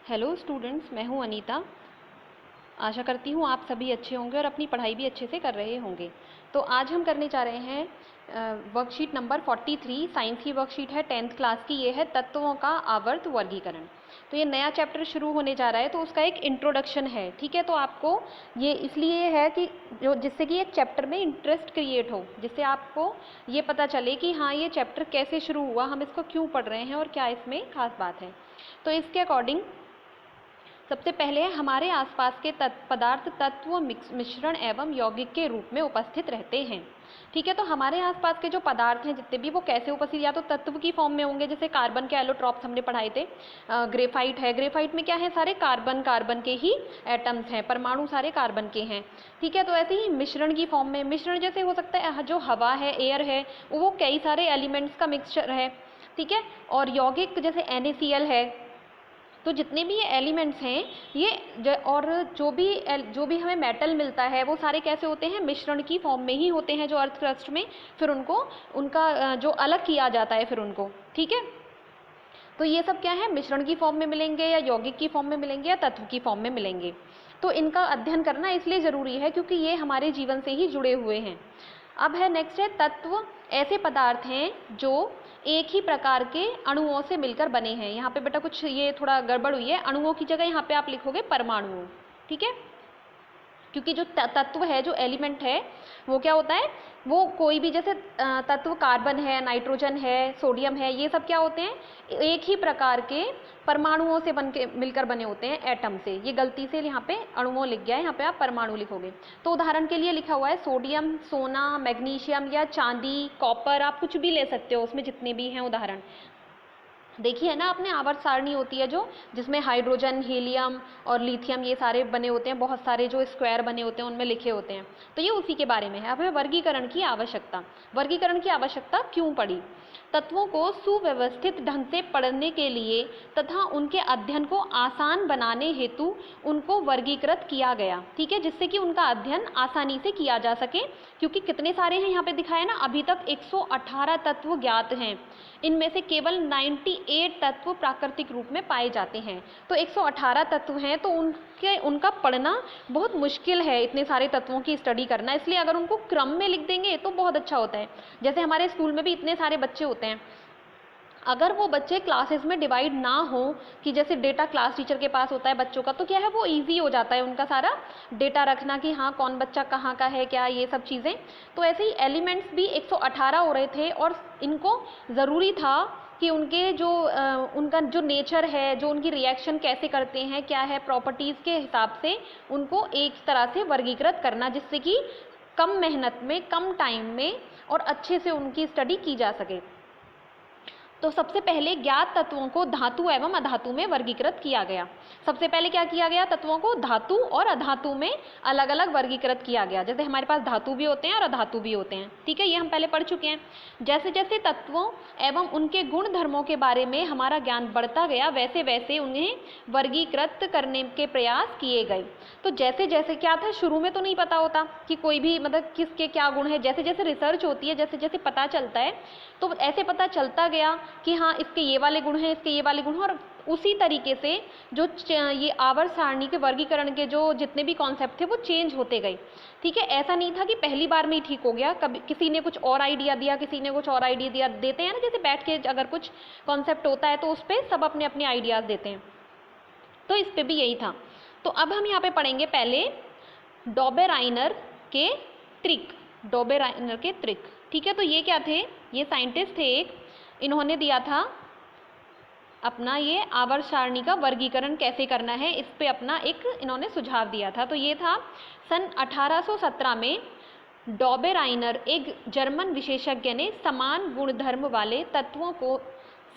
Hello students, मैं हूं अनीता। आशा करती हूं आप सभी अच्छे होंगे और अपनी पढ़ाई भी अच्छे से कर रहे होंगे। तो आज हम करने जा रहे हैं वर्कशीट नंबर 43। साइंस की वर्कशीट है 10th क्लास की। ये है तत्वों का आवर्त वर्गीकरण। तो ये नया चैप्टर शुरू होने जा रहा है, तो उसका एक इंट्रोडक्शन है। ठीक है, तो आपको ये इसलिए है कि जिससे कि एक चैप्टर में इंटरेस्ट क्रिएट हो, जिससे आपको ये पता चले कि हाँ, ये चैप्टर कैसे शुरू हुआ, हम इसको क्यों पढ़ रहे हैं और क्या इसमें खास बात है। तो इसके अकॉर्डिंग सबसे पहले हमारे आसपास के पदार्थ तत्व मिश्रण एवं यौगिक के रूप में उपस्थित रहते हैं। ठीक है, तो हमारे आसपास के जो पदार्थ हैं जितने भी, वो कैसे उपस्थित, या तो तत्व की फॉर्म में होंगे, जैसे कार्बन के एलोट्रॉप्स हमने पढ़ाए थे। ग्रेफाइट है, ग्रेफाइट में क्या है, सारे कार्बन कार्बन के ही एटम्स हैं, परमाणु सारे कार्बन के हैं। ठीक है, तो ऐसे ही मिश्रण की फॉर्म में, मिश्रण जैसे हो सकता है जो हवा है, एयर है, वो कई सारे एलिमेंट्स का मिक्सचर है। ठीक है, और यौगिक जैसे NaCl है। तो जितने भी ये एलिमेंट्स हैं, ये और जो भी हमें मेटल मिलता है, वो सारे कैसे होते हैं, मिश्रण की फॉर्म में ही होते हैं, जो अर्थ क्रस्ट में फिर उनका जो अलग किया जाता है फिर उनको। ठीक है, तो ये सब क्या है, मिश्रण की फॉर्म में मिलेंगे या यौगिक की फॉर्म में मिलेंगे या तत्व की फॉर्म में मिलेंगे। तो इनका अध्ययन करना इसलिए ज़रूरी है क्योंकि ये हमारे जीवन से ही जुड़े हुए हैं। अब है नेक्स्ट है तत्व। ऐसे पदार्थ हैं जो एक ही प्रकार के अणुओं से मिलकर बने हैं। यहाँ पे बेटा कुछ ये थोड़ा गड़बड़ हुई है, अणुओं की जगह यहाँ पे आप लिखोगे परमाणुओं। ठीक है, क्योंकि जो तत्व है, जो एलिमेंट है, वो क्या होता है, वो कोई भी जैसे तत्व कार्बन है, नाइट्रोजन है, सोडियम है, ये सब क्या होते हैं, एक ही प्रकार के परमाणुओं से मिलकर बने होते हैं, एटम से। ये गलती से यहाँ पे अणुओं लिख गया है, यहाँ पे आप परमाणु लिखोगे। तो उदाहरण के लिए लिखा हुआ है सोडियम, सोना, मैग्नीशियम या चांदी, कॉपर, आप कुछ भी ले सकते हो उसमें, जितने भी हैं उदाहरण। देखिए ना आपने, आवर्त सारणी होती है जो, जिसमें हाइड्रोजन, हीलियम और लिथियम ये सारे बने होते हैं, बहुत सारे जो स्क्वायर बने होते हैं उनमें लिखे होते हैं। तो ये उसी के बारे में है। अब है वर्गीकरण की आवश्यकता। वर्गीकरण की आवश्यकता क्यों पड़ी? तत्वों को सुव्यवस्थित ढंग से पढ़ने के लिए तथा उनके अध्ययन को आसान बनाने हेतु उनको वर्गीकृत किया गया। ठीक है, जिससे कि उनका अध्ययन आसानी से किया जा सके। क्योंकि कितने सारे हैं यहाँ पे दिखाया ना, अभी तक 118 तत्व ज्ञात हैं। इनमें से केवल 98 तत्व प्राकृतिक रूप में पाए जाते हैं। तो 118 तत्व हैं, तो उनका पढ़ना बहुत मुश्किल है, इतने सारे तत्वों की स्टडी करना। इसलिए अगर उनको क्रम में लिख देंगे तो बहुत अच्छा होता है। जैसे हमारे स्कूल में भी इतने सारे बच्चे होते हैं, अगर वो बच्चे क्लासेस में डिवाइड ना हो, कि जैसे डेटा क्लास टीचर के पास होता है बच्चों का, तो क्या है, वो इजी हो जाता है उनका सारा डेटा रखना कि हाँ कौन बच्चा कहाँ का है, क्या, ये सब चीज़ें। तो ऐसे ही एलिमेंट्स भी 118 हो रहे थे, और इनको ज़रूरी था कि उनका जो नेचर है, जो उनकी रिएक्शन कैसे करते हैं, क्या है प्रॉपर्टीज़ के हिसाब से उनको एक तरह से वर्गीकृत करना, जिससे कि कम मेहनत में, कम टाइम में और अच्छे से उनकी स्टडी की जा सके। तो सबसे पहले ज्ञात तत्वों को धातु एवं अधातु में वर्गीकृत किया गया। सबसे पहले क्या किया गया, तत्वों को धातु और अधातु में अलग अलग वर्गीकृत किया गया। जैसे हमारे पास धातु भी होते हैं और अधातु भी होते हैं। ठीक है, ये हम पहले पढ़ चुके हैं। जैसे जैसे तत्वों एवं उनके गुण धर्मों के बारे में हमारा ज्ञान बढ़ता गया, वैसे वैसे उन्हें वर्गीकृत करने के प्रयास किए गए। तो जैसे जैसे क्या था, शुरू में तो नहीं पता होता कि कोई भी मतलब किसके क्या गुण है। जैसे जैसे रिसर्च होती है, जैसे जैसे पता चलता है, तो ऐसे पता चलता गया कि हाँ इसके ये वाले गुण हैं, इसके ये वाले गुण हैं। और उसी तरीके से जो ये आवर्त सारणी के वर्गीकरण के जो जितने भी कॉन्सेप्ट थे वो चेंज होते गए। ठीक है, ऐसा नहीं था कि पहली बार में ही ठीक हो गया, कभी किसी ने कुछ और आइडिया दिया, किसी ने कुछ और आइडिया दिया। देते हैं ना, जैसे बैठ के अगर कुछ कॉन्सेप्ट होता है तो उस पर सब अपने अपने आइडियाज़ देते हैं, तो इस पर भी यही था। तो अब हम यहाँ पे पढ़ेंगे पहले डॉबेराइनर के ट्रिक। डॉबेराइनर के ट्रिक, ठीक है। तो ये क्या थे, ये साइंटिस्ट थे एक, इन्होंने दिया था अपना ये आवर्त सारणी का वर्गीकरण कैसे करना है, इस पे अपना एक इन्होंने सुझाव दिया था। तो ये था सन 1817 में डॉबेराइनर, एक जर्मन विशेषज्ञ ने समान गुणधर्म वाले तत्वों को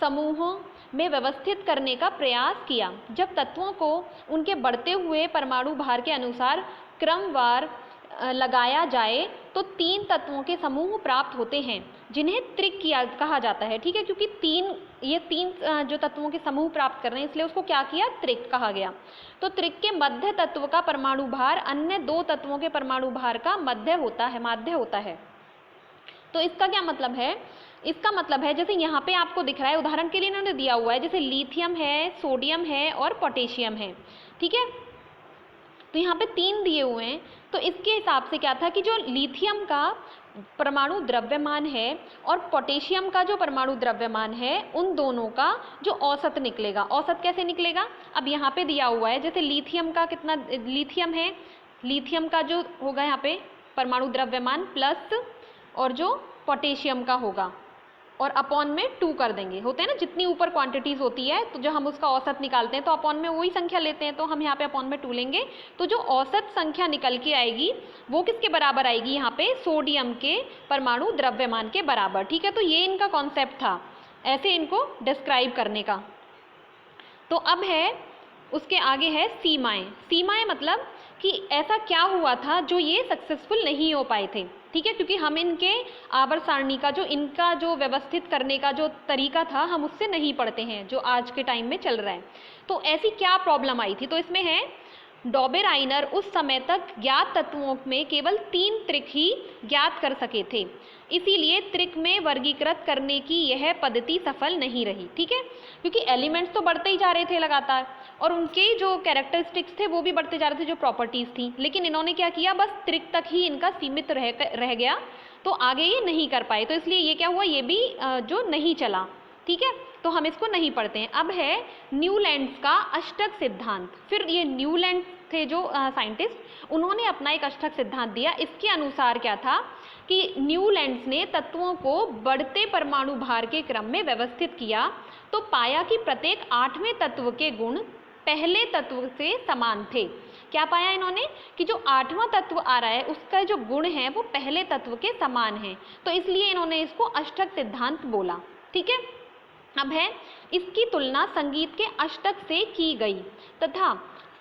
समूहों में व्यवस्थित करने का प्रयास किया। जब तत्वों को उनके बढ़ते हुए परमाणु भार के अनुसार क्रमवार लगाया जाए तो 3 तत्वों के समूह प्राप्त होते हैं, जिन्हें त्रिक कहा जाता है। ठीक है, क्योंकि ये तीन जो तत्वों के समूह प्राप्त कर रहे हैं, इसलिए उसको क्या किया, त्रिक कहा गया। तो त्रिक के मध्य तत्व का परमाणु भार अन्य 2 तत्वों के परमाणु भार का माध्य होता है। तो इसका क्या मतलब है, इसका मतलब है जैसे यहाँ पे आपको दिख रहा है, उदाहरण के लिए इन्होंने दिया हुआ है जैसे लिथियम है, सोडियम है और पोटेशियम है, ठीक है। तो यहाँ पे 3 दिए हुए हैं, तो इसके हिसाब से क्या था कि जो लिथियम का परमाणु द्रव्यमान है और पोटेशियम का जो परमाणु द्रव्यमान है, उन दोनों का जो औसत निकलेगा, औसत कैसे निकलेगा, अब यहाँ पे दिया हुआ है जैसे लिथियम का कितना लिथियम है, लिथियम का जो होगा यहाँ पे परमाणु द्रव्यमान प्लस और जो पोटेशियम का होगा और अपॉन में 2 कर देंगे, होते हैं ना जितनी ऊपर क्वांटिटीज होती है तो जो हम उसका औसत निकालते हैं तो अपॉन में वही संख्या लेते हैं, तो हम यहाँ पे अपॉन में 2 लेंगे, तो जो औसत संख्या निकल के आएगी वो किसके बराबर आएगी, यहाँ पे सोडियम के परमाणु द्रव्यमान के बराबर, ठीक है। तो ये इनका कॉन्सेप्ट था, ऐसे इनको डिस्क्राइब करने का। तो अब है उसके आगे है सीमाएं। सीमाएं मतलब कि ऐसा क्या हुआ था जो ये सक्सेसफुल नहीं हो पाए थे, ठीक है, क्योंकि हम इनके आवर्त सारणी का जो इनका जो व्यवस्थित करने का जो तरीका था हम उससे नहीं पढ़ते हैं जो आज के टाइम में चल रहा है। तो ऐसी क्या प्रॉब्लम आई थी, तो इसमें है डॉबेराइनर उस समय तक ज्ञात तत्वों में केवल 3 त्रिक ही ज्ञात कर सके थे, इसीलिए त्रिक में वर्गीकृत करने की यह पद्धति सफल नहीं रही, ठीक है, क्योंकि एलिमेंट्स तो बढ़ते ही जा रहे थे लगातार और उनके जो कैरेक्टरिस्टिक्स थे वो भी बढ़ते जा रहे थे, जो प्रॉपर्टीज थी, लेकिन इन्होंने क्या किया, बस त्रिक तक ही इनका सीमित रह गया, तो आगे ये नहीं कर पाए, तो इसलिए ये क्या हुआ, ये भी जो नहीं चला, ठीक है, तो हम इसको नहीं पढ़ते हैं। अब है न्यूलैंड्स का अष्टक सिद्धांत। फिर ये न्यूलैंड थे जो साइंटिस्ट, उन्होंने अपना एक अष्टक सिद्धांत दिया। इसके अनुसार क्या था कि न्यूलैंड्स ने तत्वों को बढ़ते परमाणु भार के क्रम में व्यवस्थित किया, तो पाया कि प्रत्येक 8वें तत्व के गुण पहले तत्व से समान थे। क्या पाया इन्होंने कि जो 8वां तत्व आ रहा है उसका जो गुण है वो पहले तत्व के समान है, तो इसलिए इन्होंने इसको अष्टक सिद्धांत बोला, ठीक है। अब है इसकी तुलना संगीत के अष्टक से की गई, तथा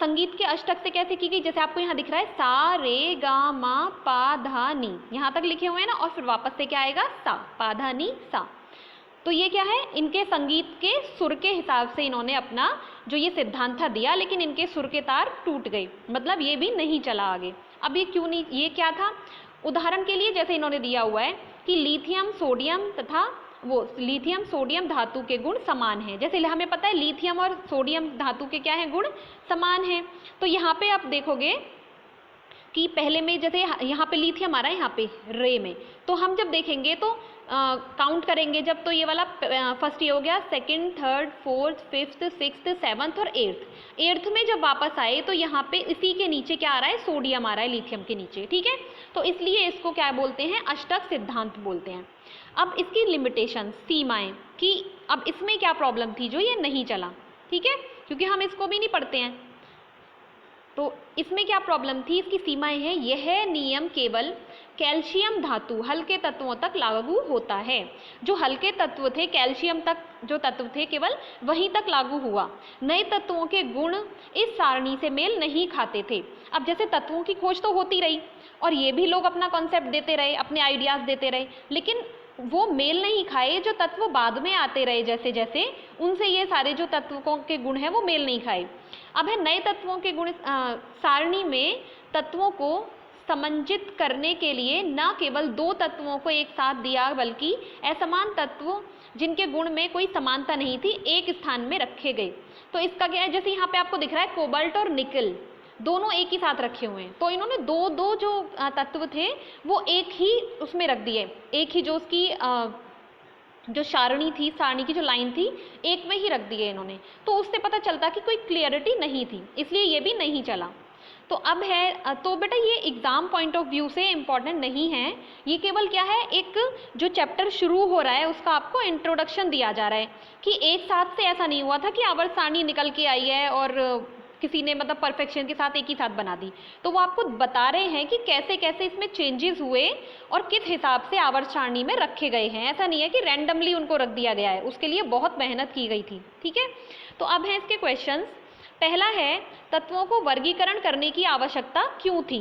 संगीत के अष्टक से कैसे की गई, जैसे आपको यहाँ दिख रहा है सा रे गा मा पा धा नी, यहाँ तक लिखे हुए हैं ना, और फिर वापस से क्या आएगा, सा पा धा नी सा। तो ये क्या है, इनके संगीत के सुर के हिसाब से इन्होंने अपना जो ये सिद्धांत था दिया, लेकिन इनके सुर के तार टूट गए, मतलब ये भी नहीं चला आगे। अब ये क्यों नहीं, ये क्या था, उदाहरण के लिए जैसे इन्होंने दिया हुआ है कि लिथियम सोडियम तथा वो लिथियम सोडियम धातु के गुण समान हैं, जैसे हमें पता है लिथियम और सोडियम धातु के क्या है, गुण समान हैं। तो यहाँ पे आप देखोगे कि पहले में जैसे यहाँ पे लिथियम आ रहा है, यहाँ पे रे में, तो हम जब देखेंगे तो काउंट करेंगे जब, तो ये वाला फर्स्ट ये हो गया, second, third, fourth, fifth, sixth, seventh और एट्थ में जब वापस आए तो यहाँ पे इसी के नीचे क्या आ रहा है, सोडियम आ रहा है लिथियम के नीचे, ठीक है। तो इसलिए इसको क्या बोलते हैं, अष्टक सिद्धांत बोलते हैं। अब इसकी लिमिटेशन, सीमाएं, कि अब इसमें क्या प्रॉब्लम थी जो ये नहीं चला, ठीक है, क्योंकि हम इसको भी नहीं पढ़ते हैं, तो इसमें क्या प्रॉब्लम थी, इसकी सीमाएं हैं, यह नियम केवल कैल्शियम धातु हल्के तत्वों तक लागू होता है। जो हल्के तत्व थे, कैल्शियम तक जो तत्व थे केवल वहीं तक लागू हुआ, नए तत्वों के गुण इस सारणी से मेल नहीं खाते थे। अब जैसे तत्वों की खोज तो होती रही और ये भी लोग अपना कॉन्सेप्ट देते रहे, अपने आइडियाज देते रहे, लेकिन वो मेल नहीं खाए, जो तत्व बाद में आते रहे जैसे जैसे, उनसे ये सारे जो तत्वों के गुण हैं वो मेल नहीं खाए। अब है नए तत्वों के गुण, सारणी में तत्वों को समंजित करने के लिए न केवल 2 तत्वों को एक साथ दिया, बल्कि असमान तत्व जिनके गुण में कोई समानता नहीं थी एक स्थान में रखे गए। तो इसका क्या है, जैसे यहाँ पे आपको दिख रहा है कोबाल्ट और निकल दोनों एक ही साथ रखे हुए हैं, तो इन्होंने दो जो तत्व थे वो एक ही उसमें रख दिए, एक ही जो उसकी जो सारणी थी, सारणी की जो लाइन थी एक में ही रख दिए इन्होंने, तो उससे पता चलता कि कोई क्लियरिटी नहीं थी, इसलिए ये भी नहीं चला। तो अब है, तो बेटा ये एग्जाम पॉइंट ऑफ व्यू से इम्पॉर्टेंट नहीं है, ये केवल क्या है, एक जो चैप्टर शुरू हो रहा है उसका आपको इंट्रोडक्शन दिया जा रहा है कि एक साथ से ऐसा नहीं हुआ था कि आवर्त सारणी निकल के आई है और किसी ने मतलब परफेक्शन के साथ एक ही साथ बना दी, तो वो आपको बता रहे हैं कि कैसे कैसे इसमें चेंजेस हुए और किस हिसाब से आवर्त सारणी में रखे गए हैं। ऐसा नहीं है कि रैंडमली उनको रख दिया गया है, उसके लिए बहुत मेहनत की गई थी, ठीक है। तो अब है इसके क्वेश्चंस। पहला है, तत्वों को वर्गीकरण करने की आवश्यकता क्यों थी,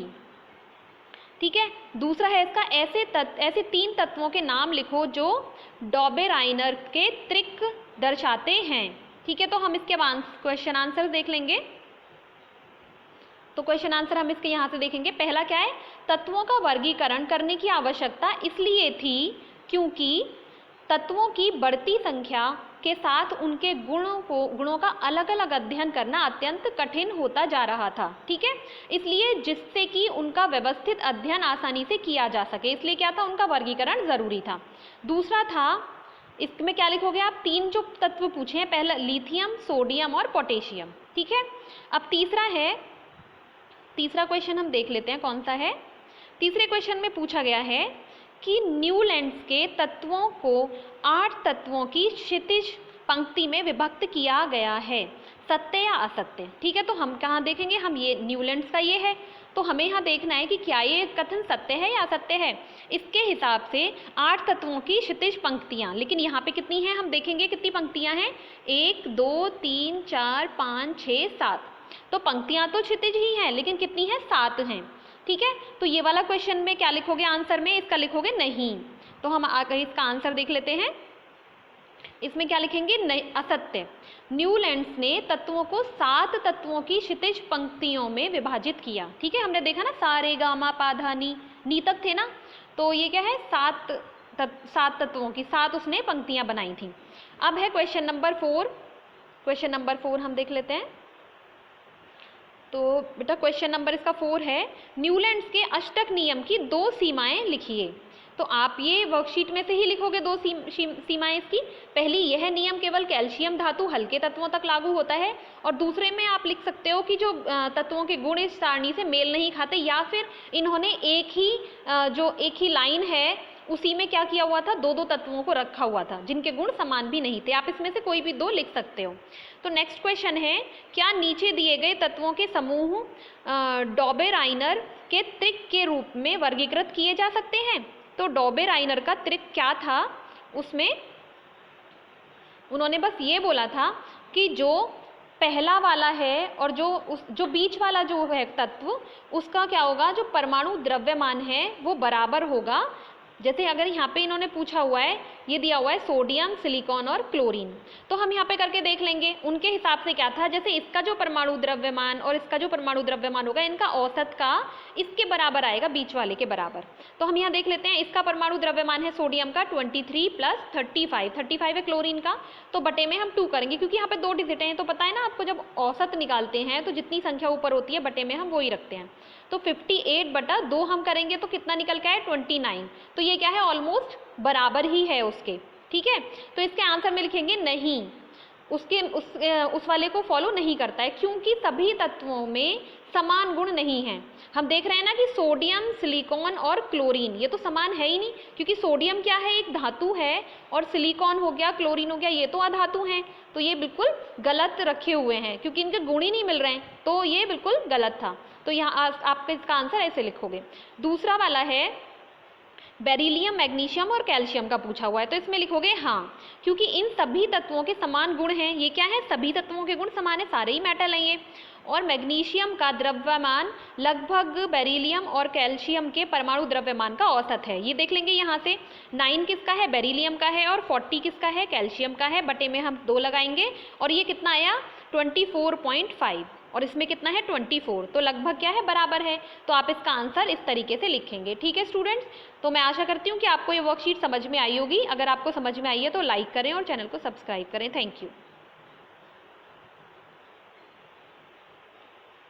ठीक है। दूसरा है इसका, ऐसे 3 तत्वों के नाम लिखो जो डॉबेराइनर के त्रिक दर्शाते हैं, ठीक है। तो हम इसके क्वेश्चन आंसर देख लेंगे। तो क्वेश्चन आंसर हम इसके यहाँ से देखेंगे। पहला क्या है, तत्वों का वर्गीकरण करने की आवश्यकता इसलिए थी क्योंकि तत्वों की बढ़ती संख्या के साथ उनके गुणों का अलग अलग अध्ययन करना अत्यंत कठिन होता जा रहा था। ठीक है, इसलिए जिससे कि उनका व्यवस्थित अध्ययन आसानी से किया जा सके, इसलिए क्या था, उनका वर्गीकरण जरूरी था। दूसरा था, इसमें क्या लिखोगे आप, 3 जो तत्व पूछे हैं, पहला लिथियम, सोडियम और पोटेशियम। ठीक है, अब तीसरा क्वेश्चन हम देख लेते हैं कौन सा है। तीसरे क्वेश्चन में पूछा गया है कि न्यूलैंड्स के तत्वों को 8 तत्वों की क्षितिज पंक्ति में विभक्त किया गया है, सत्य या असत्य। ठीक है, तो हम कहाँ देखेंगे, हम ये न्यूलैंड्स का ये है, तो हमें यहाँ देखना है कि क्या ये कथन सत्य है या असत्य है। इसके हिसाब से 8 तत्वों की क्षितिज पंक्तियाँ, लेकिन यहाँ पे कितनी हैं, हम देखेंगे कितनी पंक्तियाँ हैं, 1 2 3 4 5 6 7। तो पंक्तियाँ तो क्षितिज ही हैं, लेकिन कितनी हैं, 7 हैं। ठीक है, तो ये वाला क्वेश्चन में क्या लिखोगे आंसर में, इसका लिखोगे नहीं। तो हम आकर इसका आंसर देख लेते हैं। इसमें क्या लिखेंगे, नहीं, असत्य। न्यूलैंड्स ने तत्वों को 7 तत्वों की क्षितिज पंक्तियों में विभाजित किया। ठीक है, हमने देखा ना, सारे गामा पाधा नी तक थे ना, तो ये क्या है, 7 तत्वों की 7 उसने पंक्तियां बनाई थी। अब है क्वेश्चन नंबर 4। क्वेश्चन नंबर 4 हम देख लेते हैं। तो बेटा क्वेश्चन नंबर इसका 4 है, न्यूलैंड्स के अष्टक नियम की 2 सीमाएं लिखिए। तो आप ये वर्कशीट में से ही लिखोगे 2 सीमाएं इसकी। पहली, यह नियम केवल कैल्शियम धातु हल्के तत्वों तक लागू होता है, और दूसरे में आप लिख सकते हो कि जो तत्वों के गुण इस सारणी से मेल नहीं खाते, या फिर इन्होंने एक ही लाइन है उसी में क्या किया हुआ था, 2 तत्वों को रखा हुआ था जिनके गुण समान भी नहीं थे। आप इसमें से कोई भी 2 लिख सकते हो। तो नेक्स्ट क्वेश्चन है, क्या नीचे दिए गए तत्वों के समूह डॉबे-राइनर के त्रिक के रूप में वर्गीकृत किए जा सकते हैं। तो डॉबे-राइनर का त्रिक क्या था, उसमें उन्होंने बस ये बोला था कि जो पहला वाला है और जो बीच वाला जो है तत्व, उसका क्या होगा, जो परमाणु द्रव्यमान है वो बराबर होगा। जैसे अगर यहाँ पे इन्होंने पूछा हुआ है, ये दिया हुआ है सोडियम, सिलिकॉन और क्लोरीन, तो हम यहाँ पे करके देख लेंगे। उनके हिसाब से क्या था, जैसे इसका जो परमाणु द्रव्यमान और इसका जो परमाणु द्रव्यमान होगा, इनका औसत का इसके बराबर आएगा, बीच वाले के बराबर। तो हम यहाँ देख लेते हैं, इसका परमाणु द्रव्यमान है सोडियम का 23 + 35 है क्लोरीन का, तो बटे में हम 2 करेंगे, क्योंकि यहाँ पे 2 डिजिट हैं। तो पता है ना आपको, जब औसत निकालते हैं तो जितनी संख्या ऊपर होती है बटे में हम वही रखते हैं। तो 58/2 हम करेंगे तो कितना निकल के आए, 29। तो ये क्या है, ऑलमोस्ट बराबर ही है उसके। ठीक है, तो इसके आंसर में लिखेंगे नहीं, उस वाले को फॉलो नहीं करता है, क्योंकि सभी तत्वों में समान गुण नहीं हैं। हम देख रहे हैं ना कि सोडियम, सिलिकॉन और क्लोरीन ये तो समान है ही नहीं, क्योंकि सोडियम क्या है, एक धातु है, और सिलिकॉन हो गया, क्लोरीन हो गया, ये तो अधातु हैं। तो ये बिल्कुल गलत रखे हुए हैं, क्योंकि इनके गुण ही नहीं मिल रहे हैं, तो ये बिल्कुल गलत था। तो यहाँ आप इसका आंसर ऐसे लिखोगे। दूसरा वाला है, बेरिलियम, मैग्नीशियम और कैल्शियम का पूछा हुआ है, तो इसमें लिखोगे हाँ, क्योंकि इन सभी तत्वों के समान गुण हैं। ये क्या है, सभी तत्वों के गुण समान है, सारे ही मेटल हैं ये। और मैग्नीशियम का द्रव्यमान लगभग बेरिलियम और कैल्शियम के परमाणु द्रव्यमान का औसत है। ये देख लेंगे यहाँ से, 9 किसका है, बेरिलियम का है, और 40 किसका है, कैल्शियम का है। बटे में हम 2 लगाएंगे, और ये कितना आया, 24.5, और इसमें कितना है, 24। तो लगभग क्या है, बराबर है। तो आप इसका आंसर इस तरीके से लिखेंगे। ठीक है स्टूडेंट्स, तो मैं आशा करती हूँ कि आपको ये वर्कशीट समझ में आई होगी। अगर आपको समझ में आई है तो लाइक करें और चैनल को सब्सक्राइब करें। Thank you.